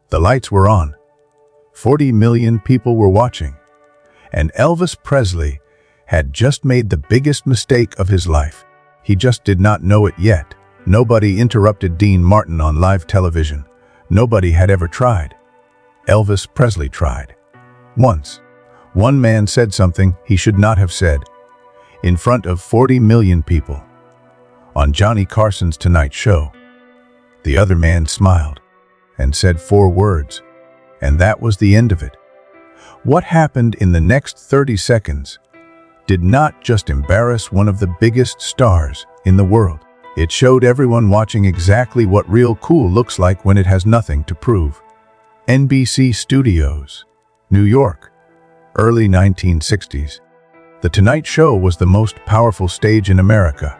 The lights were on. 40 million people were watching. And Elvis Presley had just made the biggest mistake of his life. He just did not know it yet. Nobody interrupted Dean Martin on live television. Nobody had ever tried. Elvis Presley tried. Once. One man said something he should not have said. In front of 40 million people. On Johnny Carson's Tonight Show. The other man smiled and said 4 words. And that was the end of it. What happened in the next 30 seconds did not just embarrass one of the biggest stars in the world. It showed everyone watching exactly what real cool looks like when it has nothing to prove. NBC Studios, New York, early 1960s. The Tonight Show was the most powerful stage in America.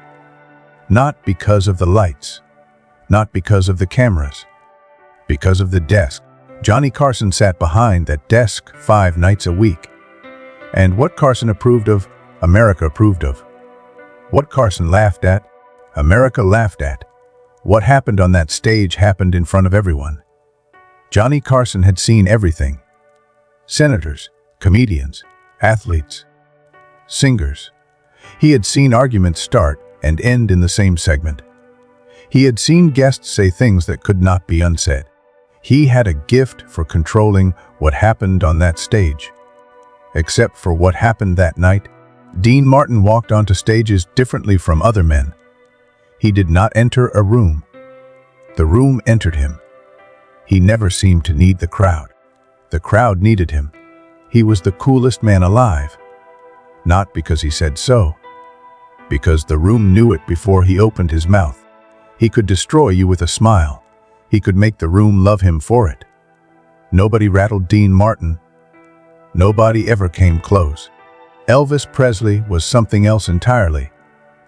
Not because of the lights, not because of the cameras, because of the desk. Johnny Carson sat behind that desk 5 nights a week. And what Carson approved of, America approved of. What Carson laughed at, America laughed at. What happened on that stage happened in front of everyone. Johnny Carson had seen everything. Senators, comedians, athletes, singers. He had seen arguments start and end in the same segment. He had seen guests say things that could not be unsaid. He had a gift for controlling what happened on that stage. Except for what happened that night, Dean Martin walked onto stages differently from other men. He did not enter a room. The room entered him. He never seemed to need the crowd. The crowd needed him. He was the coolest man alive. Not because he said so. Because the room knew it before he opened his mouth. He could destroy you with a smile. He could make the room love him for it. Nobody rattled Dean Martin. Nobody ever came close. Elvis Presley was something else entirely.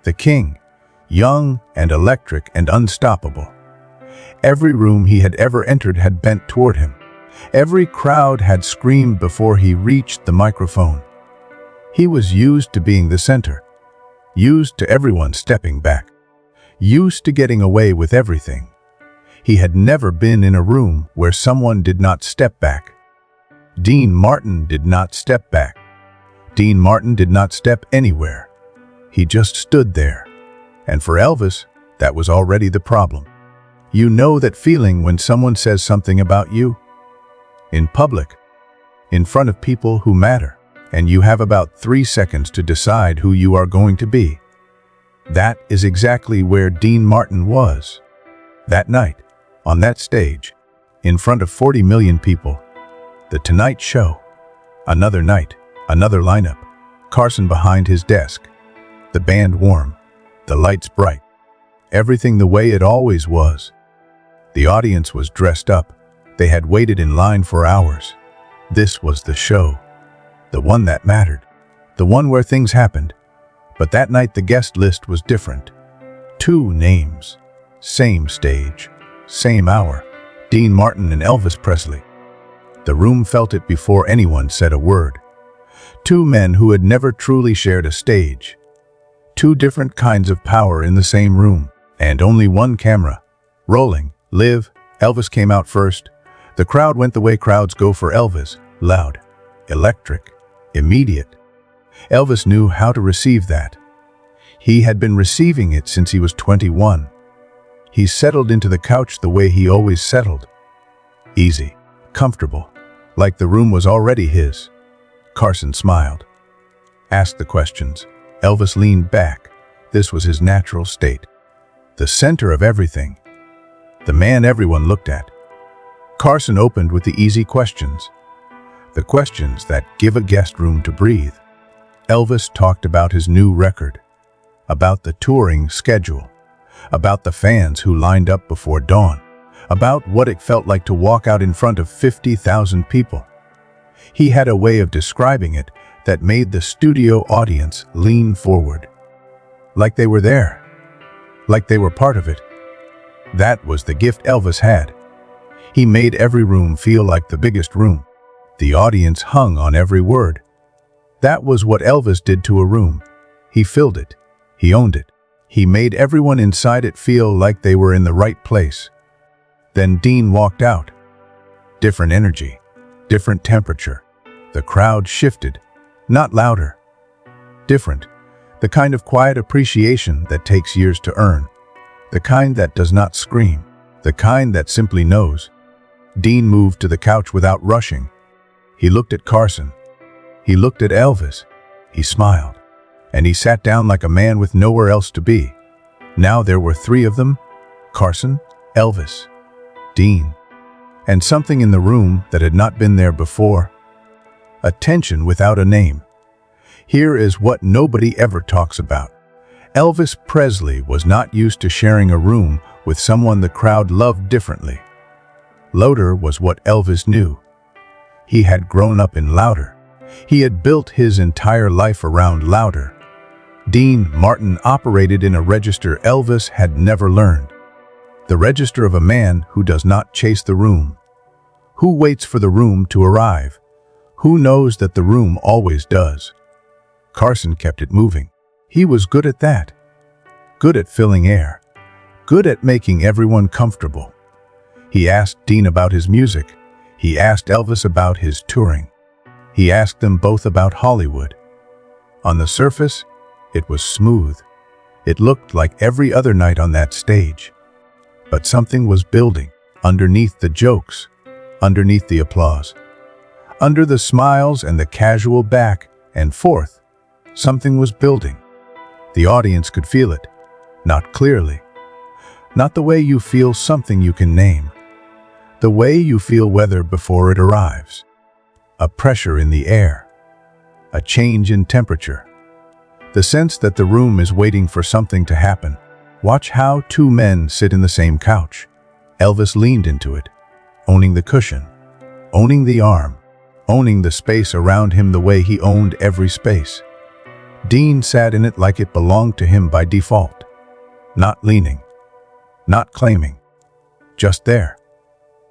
The king, young and electric and unstoppable. Every room he had ever entered had bent toward him. Every crowd had screamed before he reached the microphone. He was used to being the center, used to everyone stepping back, used to getting away with everything. He had never been in a room where someone did not step back. Dean Martin did not step back. Dean Martin did not step anywhere. He just stood there. And for Elvis, that was already the problem. You know that feeling when someone says something about you? In public, in front of people who matter, and you have about 3 seconds to decide who you are going to be. That is exactly where Dean Martin was. That night, on that stage, in front of 40 million people, The Tonight Show. Another night, another lineup, Carson behind his desk, the band warm, the lights bright, everything the way it always was. The audience was dressed up. They had waited in line for hours. This was the show, the one that mattered, the one where things happened. But that night the guest list was different. 2 names, same stage, same hour, Dean Martin and Elvis Presley. The room felt it before anyone said a word. 2 men who had never truly shared a stage. 2 different kinds of power in the same room, and only one camera. Rolling, live, Elvis came out first. The crowd went the way crowds go for Elvis, loud, electric, immediate. Elvis knew how to receive that. He had been receiving it since he was 21. He settled into the couch the way he always settled. Easy, comfortable, like the room was already his. Carson smiled. Asked the questions. Elvis leaned back. This was his natural state. The center of everything. The man everyone looked at. Carson opened with the easy questions. The questions that give a guest room to breathe. Elvis talked about his new record, about the touring schedule, about the fans who lined up before dawn, about what it felt like to walk out in front of 50,000 people. He had a way of describing it that made the studio audience lean forward, like they were there, like they were part of it. That was the gift Elvis had. He made every room feel like the biggest room. The audience hung on every word. That was what Elvis did to a room. He filled it. He owned it. He made everyone inside it feel like they were in the right place. Then Dean walked out. Different energy, different temperature. The crowd shifted, not louder. Different, the kind of quiet appreciation that takes years to earn. The kind that does not scream, the kind that simply knows. Dean moved to the couch without rushing. He looked at Carson. He looked at Elvis. He smiled. And he sat down like a man with nowhere else to be. Now there were three of them: Carson, Elvis, Dean. And something in the room that had not been there before. A tension without a name. Here is what nobody ever talks about. Elvis Presley was not used to sharing a room with someone the crowd loved differently. Louder was what Elvis knew. He had grown up in louder. He had built his entire life around louder. Dean Martin operated in a register Elvis had never learned. The register of a man who does not chase the room. Who waits for the room to arrive? Who knows that the room always does? Carson kept it moving. He was good at that. Good at filling air. Good at making everyone comfortable. He asked Dean about his music. He asked Elvis about his touring. He asked them both about Hollywood. On the surface, it was smooth. It looked like every other night on that stage. But something was building, underneath the jokes, underneath the applause. Under the smiles and the casual back and forth, something was building. The audience could feel it, not clearly. Not the way you feel something you can name. The way you feel weather before it arrives. A pressure in the air. A change in temperature. The sense that the room is waiting for something to happen. Watch how two men sit in the same couch. Elvis leaned into it, owning the cushion, owning the arm, owning the space around him the way he owned every space. Dean sat in it like it belonged to him by default. Not leaning, not claiming, just there,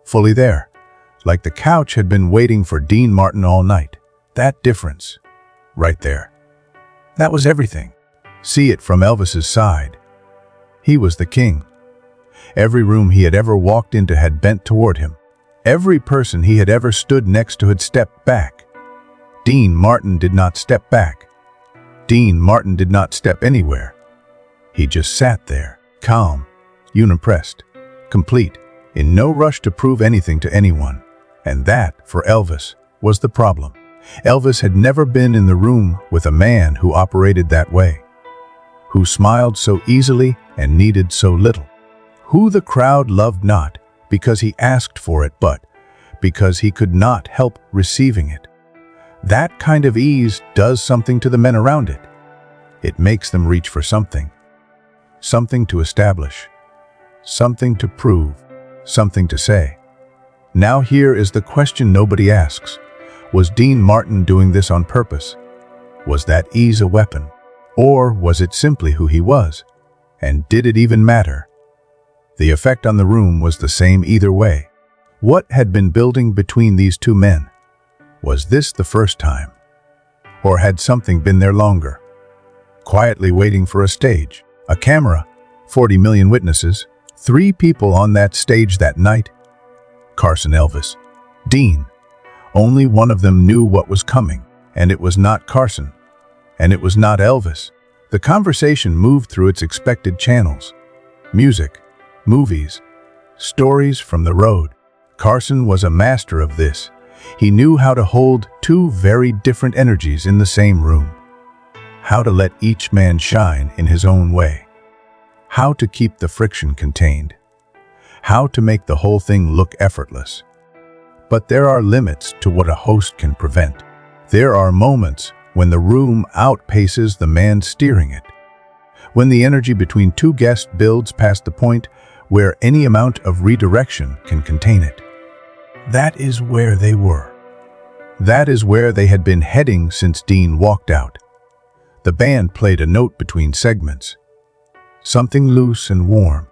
fully there, like the couch had been waiting for Dean Martin all night. That difference, right there. That was everything. See it from Elvis's side. He was the king. Every room he had ever walked into had bent toward him. Every person he had ever stood next to had stepped back. Dean Martin did not step back. Dean Martin did not step anywhere. He just sat there, calm, unimpressed, complete, in no rush to prove anything to anyone. And that, for Elvis, was the problem. Elvis had never been in the room with a man who operated that way, who smiled so easily and needed so little, who the crowd loved not because he asked for it, but because he could not help receiving it. That kind of ease does something to the men around it. It makes them reach for something. Something to establish. Something to prove. Something to say. Now here is the question nobody asks. Was Dean Martin doing this on purpose? Was that ease a weapon? Or was it simply who he was? And did it even matter? The effect on the room was the same either way. What had been building between these two men? Was this the first time? Or had something been there longer? Quietly waiting for a stage, a camera, 40 million witnesses, 3 people on that stage that night. Carson, Elvis, Dean. Only one of them knew what was coming, and it was not Carson, and it was not Elvis. The conversation moved through its expected channels. Music, movies, stories from the road. Carson was a master of this. He knew how to hold two very different energies in the same room. How to let each man shine in his own way. How to keep the friction contained. How to make the whole thing look effortless. But there are limits to what a host can prevent. There are moments when the room outpaces the man steering it. When the energy between two guests builds past the point where any amount of redirection can contain it. That is where they were. That is where they had been heading since Dean walked out. The band played a note between segments. Something loose and warm.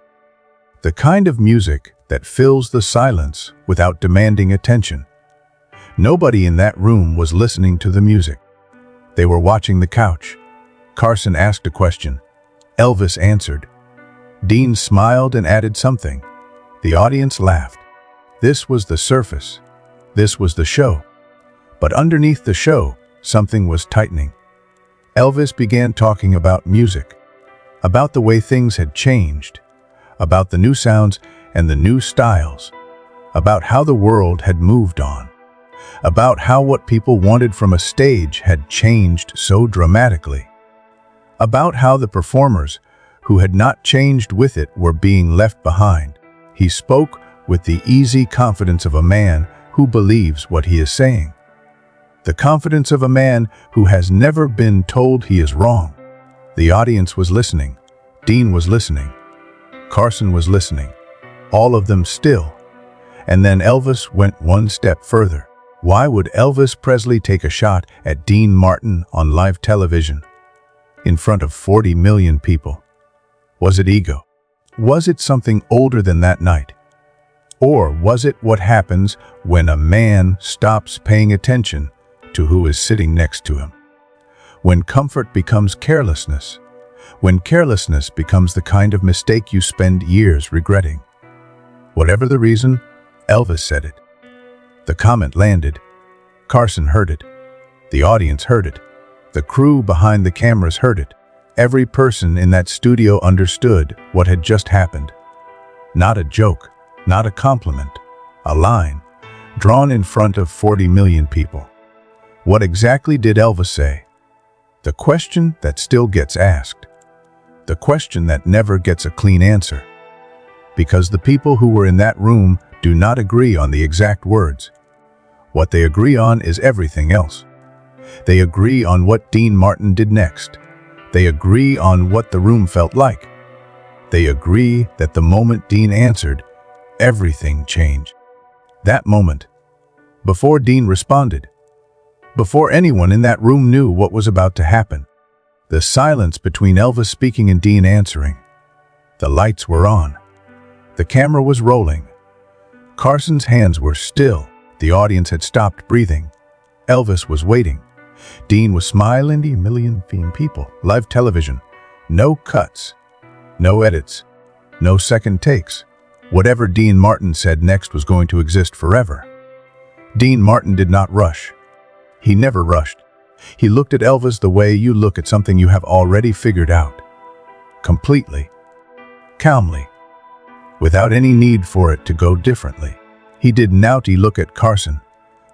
The kind of music that fills the silence without demanding attention. Nobody in that room was listening to the music. They were watching the couch. Carson asked a question. Elvis answered. Dean smiled and added something. The audience laughed. This was the surface. This was the show. But underneath the show, something was tightening. Elvis began talking about music, about the way things had changed, about the new sounds and the new styles, about how the world had moved on, about how what people wanted from a stage had changed so dramatically, about how the performers who had not changed with it were being left behind. He spoke with the easy confidence of a man who believes what he is saying. The confidence of a man who has never been told he is wrong. The audience was listening. Dean was listening. Carson was listening. All of them still. And then Elvis went one step further. Why would Elvis Presley take a shot at Dean Martin on live television in front of 40 million people? Was it ego? Was it something older than that night? Or was it what happens when a man stops paying attention to who is sitting next to him? When comfort becomes carelessness. When carelessness becomes the kind of mistake you spend years regretting. Whatever the reason, Elvis said it. The comment landed. Carson heard it. The audience heard it. The crew behind the cameras heard it. Every person in that studio understood what had just happened. Not a joke, not a compliment, a line, drawn in front of 40 million people. What exactly did Elvis say? The question that still gets asked. The question that never gets a clean answer. Because the people who were in that room do not agree on the exact words. What they agree on is everything else. They agree on what Dean Martin did next. They agree on what the room felt like. They agree that the moment Dean answered, everything changed. That moment, before Dean responded, before anyone in that room knew what was about to happen, the silence between Elvis speaking and Dean answering. The lights were on. The camera was rolling. Carson's hands were still. The audience had stopped breathing. Elvis was waiting. Dean was smiling. A million people. Live television. No cuts. No edits. No second takes. Whatever Dean Martin said next was going to exist forever. Dean Martin did not rush. He never rushed. He looked at Elvis the way you look at something you have already figured out. Completely. Calmly. Without any need for it to go differently. He did not look at Carson.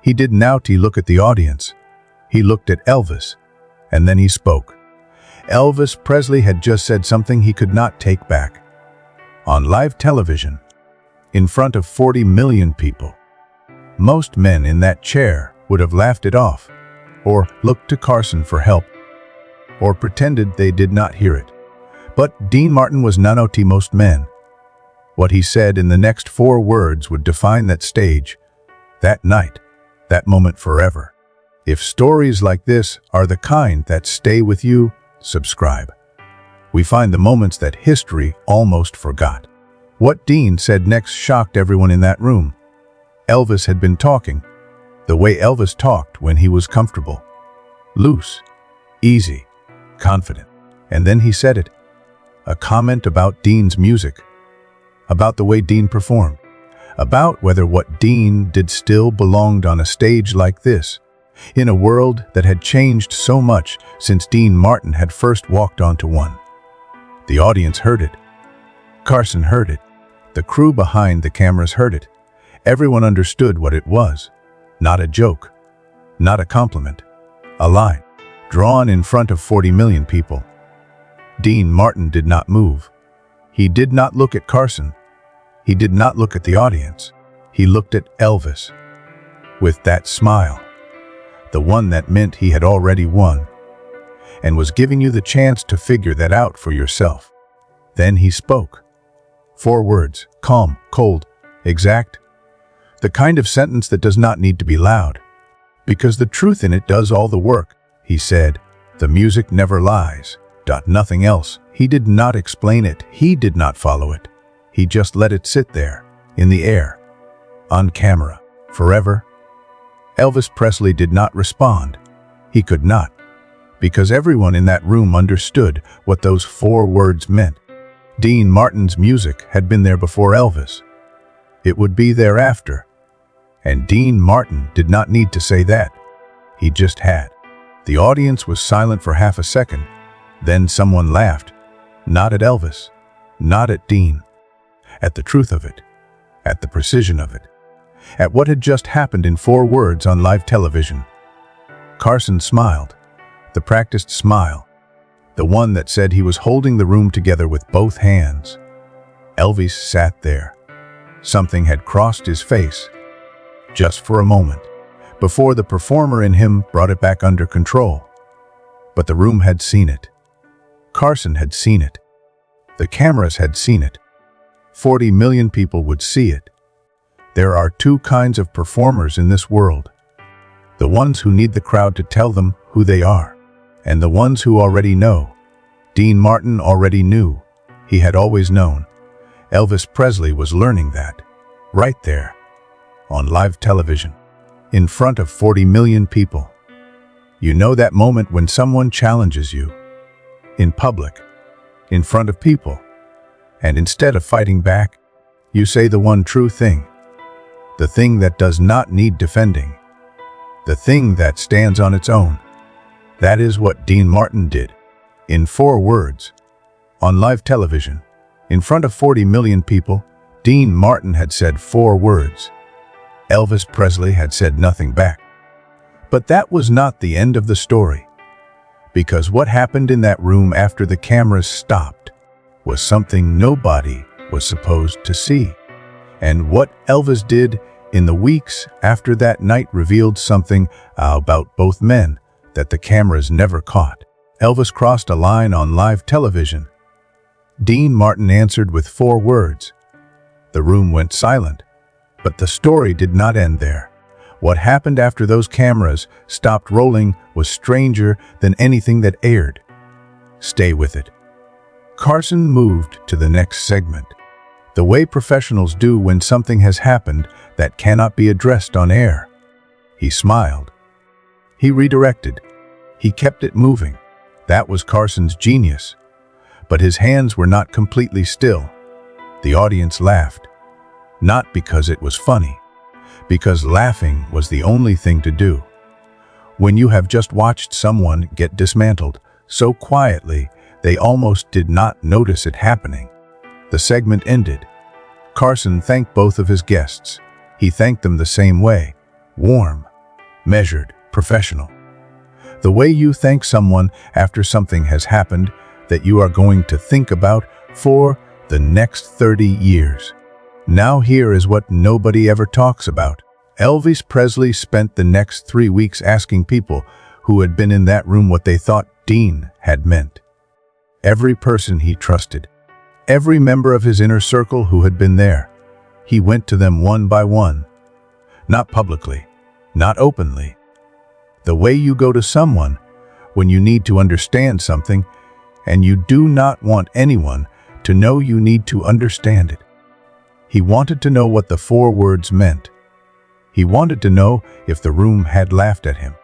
He did not look at the audience. He looked at Elvis, and then he spoke. Elvis Presley had just said something he could not take back. On live television, in front of 40 million people. Most men in that chair would have laughed it off, or looked to Carson for help, or pretended they did not hear it. But Dean Martin was not most men. What he said in the next 4 words would define that stage, that night, that moment forever. If stories like this are the kind that stay with you, subscribe. We find the moments that history almost forgot. What Dean said next shocked everyone in that room. Elvis had been talking, the way Elvis talked when he was comfortable. Loose, easy, confident. And then he said it. A comment about Dean's music. About the way Dean performed. About whether what Dean did still belonged on a stage like this. In a world that had changed so much since Dean Martin had first walked onto one. The audience heard it. Carson heard it. The crew behind the cameras heard it. Everyone understood what it was. Not a joke. Not a compliment. A line. Drawn in front of 40 million people. Dean Martin did not move. He did not look at Carson. He did not look at the audience. He looked at Elvis. With that smile. The one that meant he had already won. And was giving you the chance to figure that out for yourself. Then he spoke. 4 words. Calm, cold, exact. The kind of sentence that does not need to be loud. Because the truth in it does all the work. He said, the music never lies. Nothing else. He did not explain it. He did not follow it. He just let it sit there, in the air, on camera, forever. Elvis Presley did not respond. He could not, because everyone in that room understood what those 4 words meant. Dean Martin's music had been there before Elvis. It would be there after. And Dean Martin did not need to say that. He just had. The audience was silent for half a second. Then someone laughed. Not at Elvis. Not at Dean. At the truth of it. At the precision of it. At what had just happened in 4 words on live television. Carson smiled. The practiced smile. The one that said he was holding the room together with both hands. Elvis sat there. Something had crossed his face. Just for a moment. Before the performer in him brought it back under control. But the room had seen it. Carson had seen it. The cameras had seen it. 40 million people would see it. There are 2 kinds of performers in this world. The ones who need the crowd to tell them who they are. And the ones who already know. Dean Martin already knew. He had always known. Elvis Presley was learning that. Right there. On live television. In front of 40 million people. You know that moment when someone challenges you. In public. In front of people. And instead of fighting back, you say the one true thing. The thing that does not need defending. The thing that stands on its own. That is what Dean Martin did. In 4 words. On live television. In front of 40 million people, Dean Martin had said 4 words. Elvis Presley had said nothing back. But that was not the end of the story. Because what happened in that room after the cameras stopped was something nobody was supposed to see. And what Elvis did in the weeks after that night revealed something about both men that the cameras never caught. Elvis crossed a line on live television. Dean Martin answered with 4 words. The room went silent. But the story did not end there. What happened after those cameras stopped rolling was stranger than anything that aired. Stay with it. Carson moved to the next segment. The way professionals do when something has happened that cannot be addressed on air. He smiled. He redirected. He kept it moving. That was Carson's genius. But his hands were not completely still. The audience laughed. Not because it was funny, because laughing was the only thing to do. When you have just watched someone get dismantled so quietly, they almost did not notice it happening. The segment ended. Carson thanked both of his guests. He thanked them the same way, warm, measured, professional. The way you thank someone after something has happened that you are going to think about for the next 30 years. Now here is what nobody ever talks about. Elvis Presley spent the next 3 weeks asking people who had been in that room what they thought Dean had meant. Every person he trusted. Every member of his inner circle who had been there. He went to them one by one. Not publicly. Not openly. The way you go to someone when you need to understand something and you do not want anyone to know you need to understand it. He wanted to know what the 4 words meant. He wanted to know if the room had laughed at him.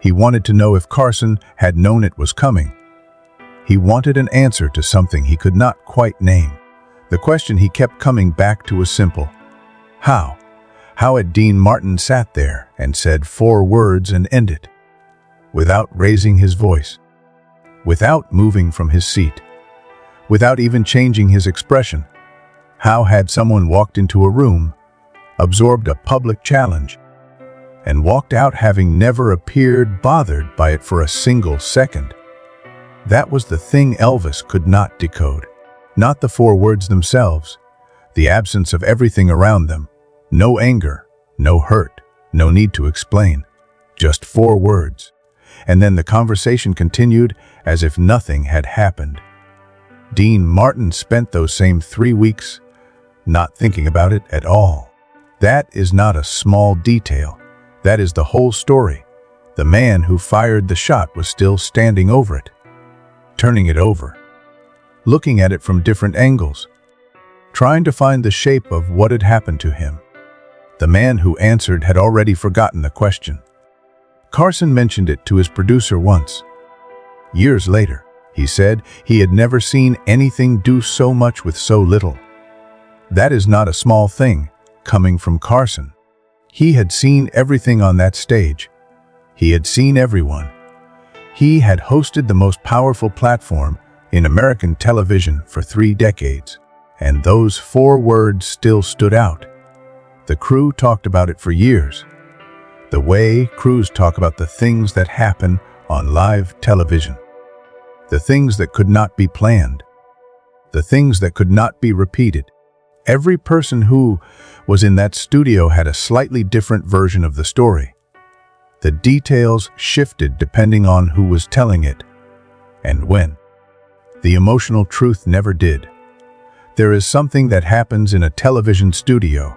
He wanted to know if Carson had known it was coming. He wanted an answer to something he could not quite name. The question he kept coming back to was simple. How? How had Dean Martin sat there and said 4 words and ended? Without raising his voice. Without moving from his seat. Without even changing his expression. How had someone walked into a room, absorbed a public challenge, and walked out having never appeared bothered by it for a single second? That was the thing Elvis could not decode. Not the 4 words themselves, the absence of everything around them. No anger, no hurt, no need to explain. Just 4 words. And then the conversation continued as if nothing had happened. Dean Martin spent those same 3 weeks not thinking about it at all. That is not a small detail. That is the whole story. The man who fired the shot was still standing over it, turning it over, looking at it from different angles, trying to find the shape of what had happened to him. The man who answered had already forgotten the question. Carson mentioned it to his producer once. Years later, he said he had never seen anything do so much with so little. That is not a small thing, coming from Carson. He had seen everything on that stage. He had seen everyone. He had hosted the most powerful platform in American television for 3 decades, and those 4 words still stood out. The crew talked about it for years. The way crews talk about the things that happen on live television. The things that could not be planned. The things that could not be repeated. Every person who was in that studio had a slightly different version of the story. The details shifted depending on who was telling it and when. The emotional truth never did. There is something that happens in a television studio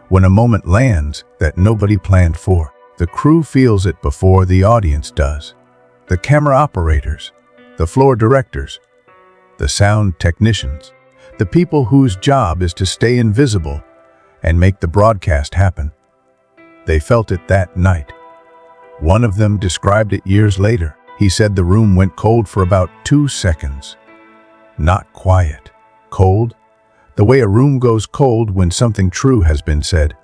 when a moment lands that nobody planned for. The crew feels it before the audience does. The camera operators, the floor directors, the sound technicians, the people whose job is to stay invisible and make the broadcast happen. They felt it that night. One of them described it years later. He said the room went cold for about 2 seconds. Not quiet. Cold. The way a room goes cold when something true has been said.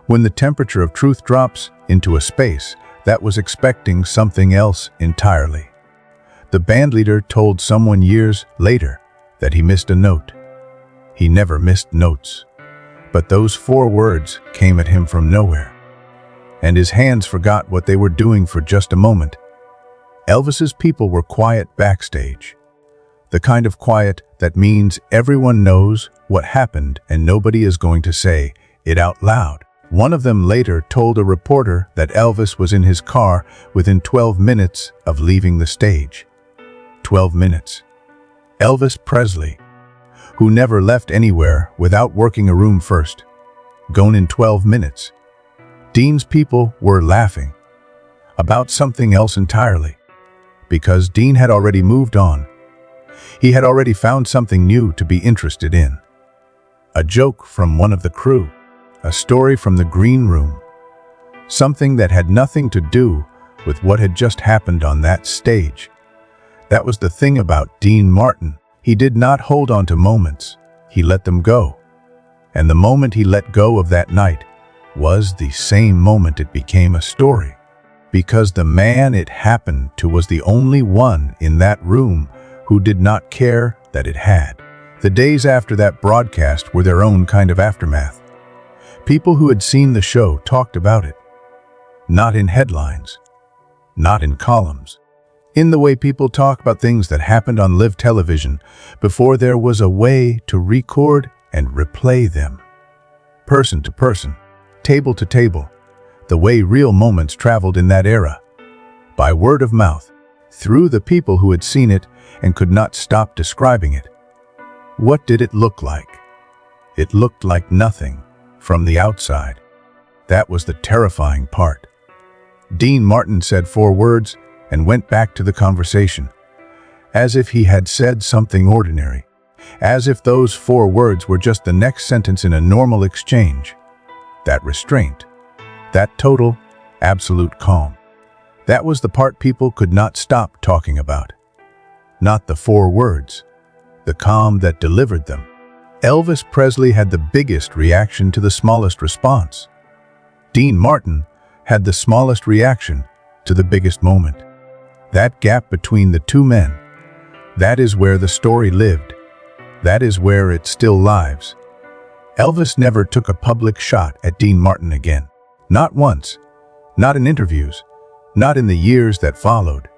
When the temperature of truth drops into a space that was expecting something else entirely. The bandleader told someone years later that he missed a note. He never missed notes. But those 4 words came at him from nowhere. And his hands forgot what they were doing for just a moment. Elvis's people were quiet backstage. The kind of quiet that means everyone knows what happened and nobody is going to say it out loud. One of them later told a reporter that Elvis was in his car within 12 minutes of leaving the stage. 12 minutes. Elvis Presley, who never left anywhere without working a room first. Gone in 12 minutes. Dean's people were laughing about something else entirely, because Dean had already moved on. He had already found something new to be interested in. A joke from one of the crew, a story from the green room, something that had nothing to do with what had just happened on that stage. That was the thing about Dean Martin. He did not hold on to moments. He let them go. And the moment he let go of that night was the same moment it became a story, because the man it happened to was the only one in that room who did not care that it had. The days after that broadcast were their own kind of aftermath. People who had seen the show talked about it. Not in headlines, not in columns, in the way people talk about things that happened on live television before there was a way to record and replay them. Person to person. Table to table, the way real moments traveled in that era. By word of mouth, through the people who had seen it and could not stop describing it. What did it look like? It looked like nothing from the outside. That was the terrifying part. Dean Martin said 4 words and went back to the conversation, as if he had said something ordinary, as if those 4 words were just the next sentence in a normal exchange. That restraint, that total, absolute calm. That was the part people could not stop talking about. Not the 4 words, the calm that delivered them. Elvis Presley had the biggest reaction to the smallest response. Dean Martin had the smallest reaction to the biggest moment. That gap between the 2 men, that is where the story lived. That is where it still lives. Elvis never took a public shot at Dean Martin again. Not once. Not in interviews. Not in the years that followed.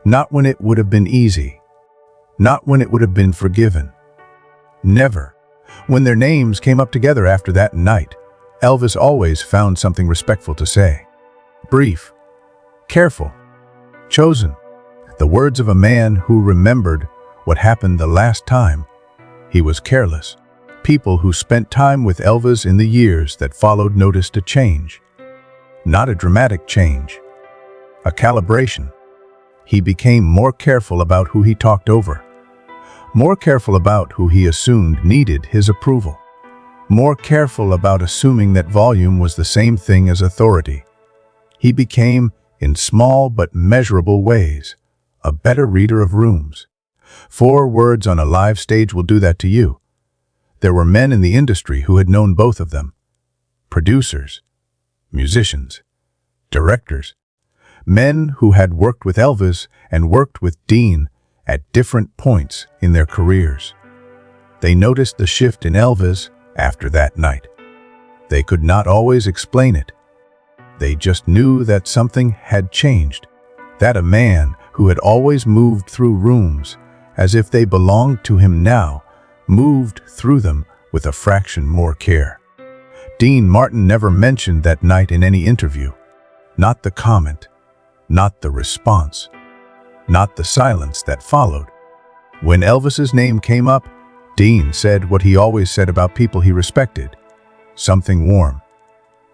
Not when it would have been easy. Not when it would have been forgiven. Never. When their names came up together after that night, Elvis always found something respectful to say. Brief. Careful. Chosen. The words of a man who remembered what happened the last time he was careless. People who spent time with Elvis in the years that followed noticed a change. Not a dramatic change. A calibration. He became more careful about who he talked over. More careful about who he assumed needed his approval. More careful about assuming that volume was the same thing as authority. He became, in small but measurable ways, a better reader of rooms. 4 words on a live stage will do that to you. There were men in the industry who had known both of them. Producers, musicians, directors, men who had worked with Elvis and worked with Dean at different points in their careers. They noticed the shift in Elvis after that night. They could not always explain it. They just knew that something had changed, that a man who had always moved through rooms as if they belonged to him now moved through them with a fraction more care. Dean Martin never mentioned that night in any interview. Not the comment, not the response, not the silence that followed. When Elvis's name came up, Dean said what he always said about people he respected. Something warm,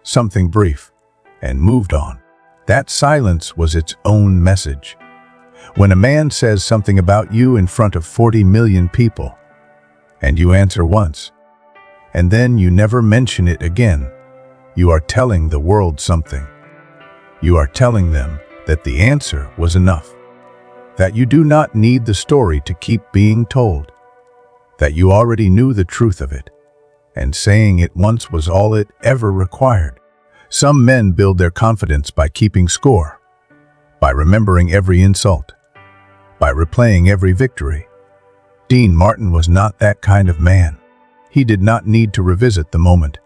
something brief, and moved on. That silence was its own message. When a man says something about you in front of 40 million people, and you answer once, and then you never mention it again, you are telling the world something. You are telling them that the answer was enough, that you do not need the story to keep being told, that you already knew the truth of it, and saying it once was all it ever required. Some men build their confidence by keeping score, by remembering every insult, by replaying every victory. Dean Martin was not that kind of man. He did not need to revisit the moment.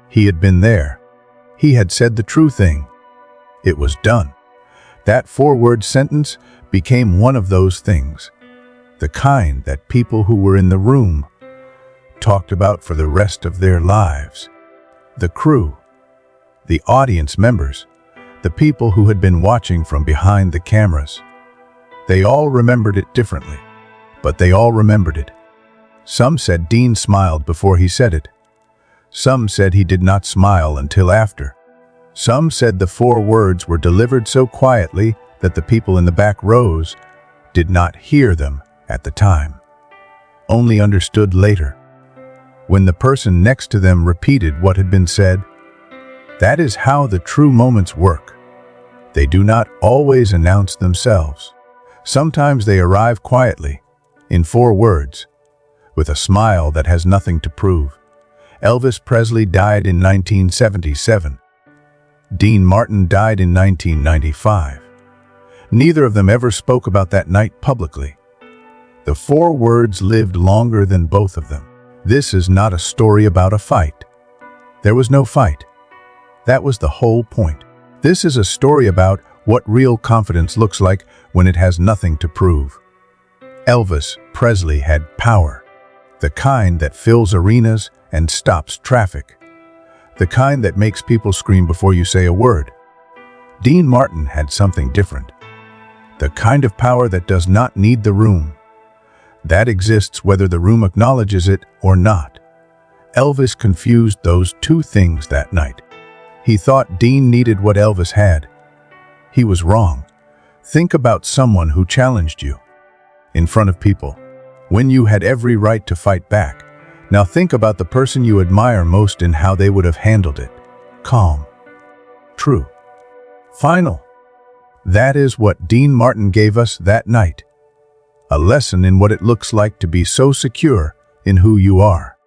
He had been there. He had said the true thing. It was done. That four-word sentence became one of those things, the kind that people who were in the room talked about for the rest of their lives. The crew, the audience members, the people who had been watching from behind the cameras. They all remembered it differently, but they all remembered it. Some said Dean smiled before he said it. Some said he did not smile until after. Some said the four words were delivered so quietly that the people in the back rows did not hear them at the time, only understood later, when the person next to them repeated what had been said. That is how the true moments work. They do not always announce themselves. Sometimes they arrive quietly, in four words, with a smile that has nothing to prove. Elvis Presley died in 1977. Dean Martin died in 1995. Neither of them ever spoke about that night publicly. The four words lived longer than both of them. This is not a story about a fight. There was no fight. That was the whole point. This is a story about what real confidence looks like when it has nothing to prove. Elvis Presley had power, the kind that fills arenas and stops traffic, the kind that makes people scream before you say a word. Dean Martin had something different, the kind of power that does not need the room. That exists whether the room acknowledges it or not. Elvis confused those two things that night. He thought Dean needed what Elvis had. He was wrong. Think about someone who challenged you in front of people, when you had every right to fight back. Now think about the person you admire most and how they would have handled it. Calm. True. Final. That is what Dean Martin gave us that night. A lesson in what it looks like to be so secure in who you are,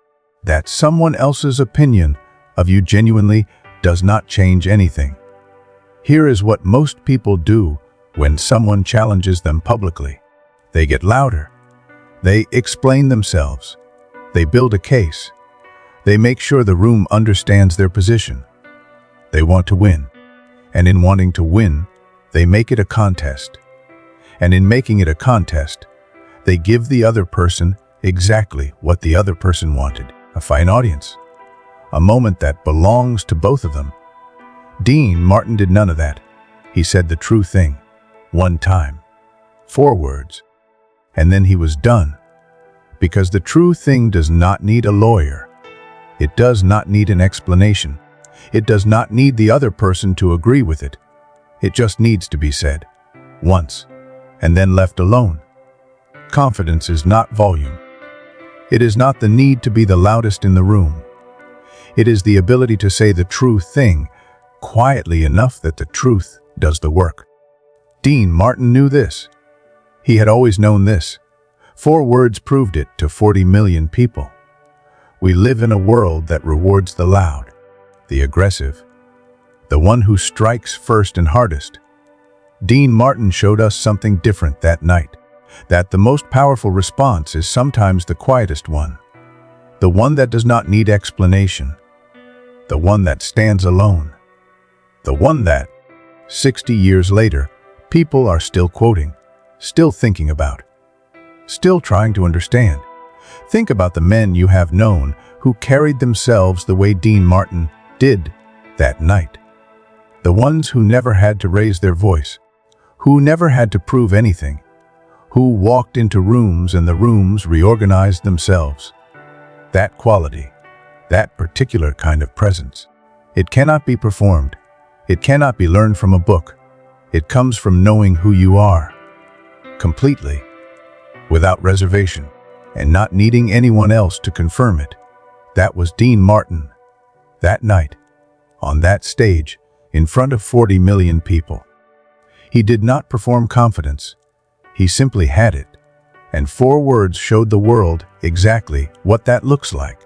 that someone else's opinion of you genuinely does not change anything. Here is what most people do when someone challenges them publicly. They get louder. They explain themselves. They build a case. They make sure the room understands their position. They want to win. And in wanting to win, they make it a contest. And in making it a contest, they give the other person exactly what the other person wanted. A fine audience. A moment that belongs to both of them. Dean Martin did none of that. He said the true thing, one time, four words, and then he was done. Because the true thing does not need a lawyer. It does not need an explanation. It does not need the other person to agree with it. It just needs to be said, once, and then left alone. Confidence is not volume. It is not the need to be the loudest in the room. It is the ability to say the true thing quietly enough that the truth does the work. Dean Martin knew this. He had always known this. Four words proved it to 40 million people. We live in a world that rewards the loud, the aggressive, one who strikes first and hardest. Dean Martin showed us something different that night, that the most powerful response is sometimes the quietest one, the one that does not need explanation, the one that stands alone, the one that, 60 years later, people are still quoting, still thinking about, still trying to understand. Think about the men you have known who carried themselves the way Dean Martin did that night. The ones who never had to raise their voice, who never had to prove anything, who walked into rooms and the rooms reorganized themselves. That quality, that particular kind of presence, it cannot be performed. It cannot be learned from a book. It comes from knowing who you are, completely, without reservation, and not needing anyone else to confirm it. That was Dean Martin, that night, on that stage, in front of 40 million people. He did not perform confidence. He simply had it, and 4 words showed the world exactly what that looks like.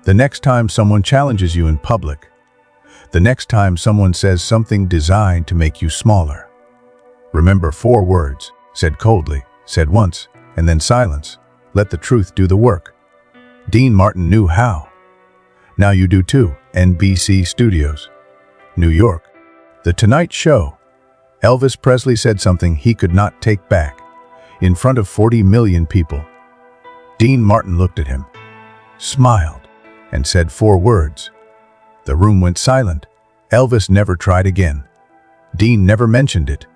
The next time someone challenges you in public, the next time someone says something designed to make you smaller, remember 4 words, said coldly, said once, and then silence. Let the truth do the work. Dean Martin knew how. Now you do too. NBC Studios, New York. The Tonight Show. Elvis Presley said something he could not take back, in front of 40 million people. Dean Martin looked at him, smiled, and said 4 words. The room went silent. Elvis never tried again. Dean never mentioned it,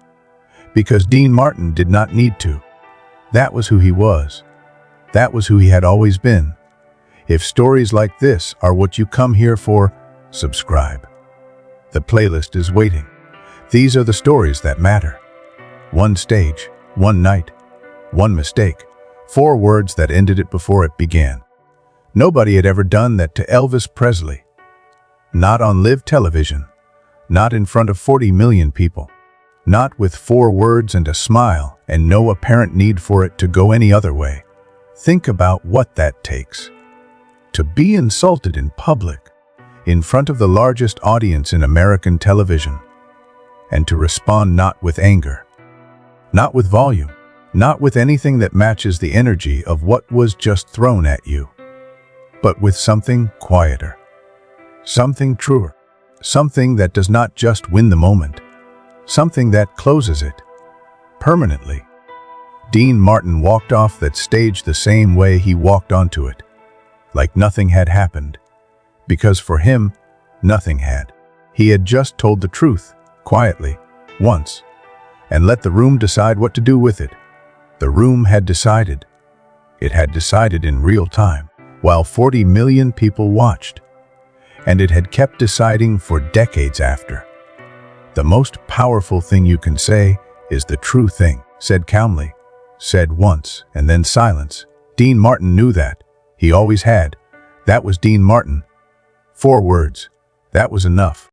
because Dean Martin did not need to. That was who he was. That was who he had always been. If stories like this are what you come here for, subscribe. The playlist is waiting. These are the stories that matter. 1 stage, 1 night, 1 mistake, 4 words that ended it before it began. Nobody had ever done that to Elvis Presley. Not on live television, not in front of 40 million people, not with 4 words and a smile and no apparent need for it to go any other way. Think about what that takes. To be insulted in public, in front of the largest audience in American television, and to respond not with anger, not with volume, not with anything that matches the energy of what was just thrown at you, but with something quieter, something truer, something that does not just win the moment, something that closes it permanently. Dean Martin walked off that stage the same way he walked onto it, like nothing had happened, because for him, nothing had. He had just told the truth, quietly, once, and let the room decide what to do with it. The room had decided. It had decided in real time, while 40 million people watched, and it had kept deciding for decades after. The most powerful thing you can say is the true thing, said calmly, said once, and then silence. Dean Martin knew that. He always had. That was Dean Martin. 4 words. That was enough.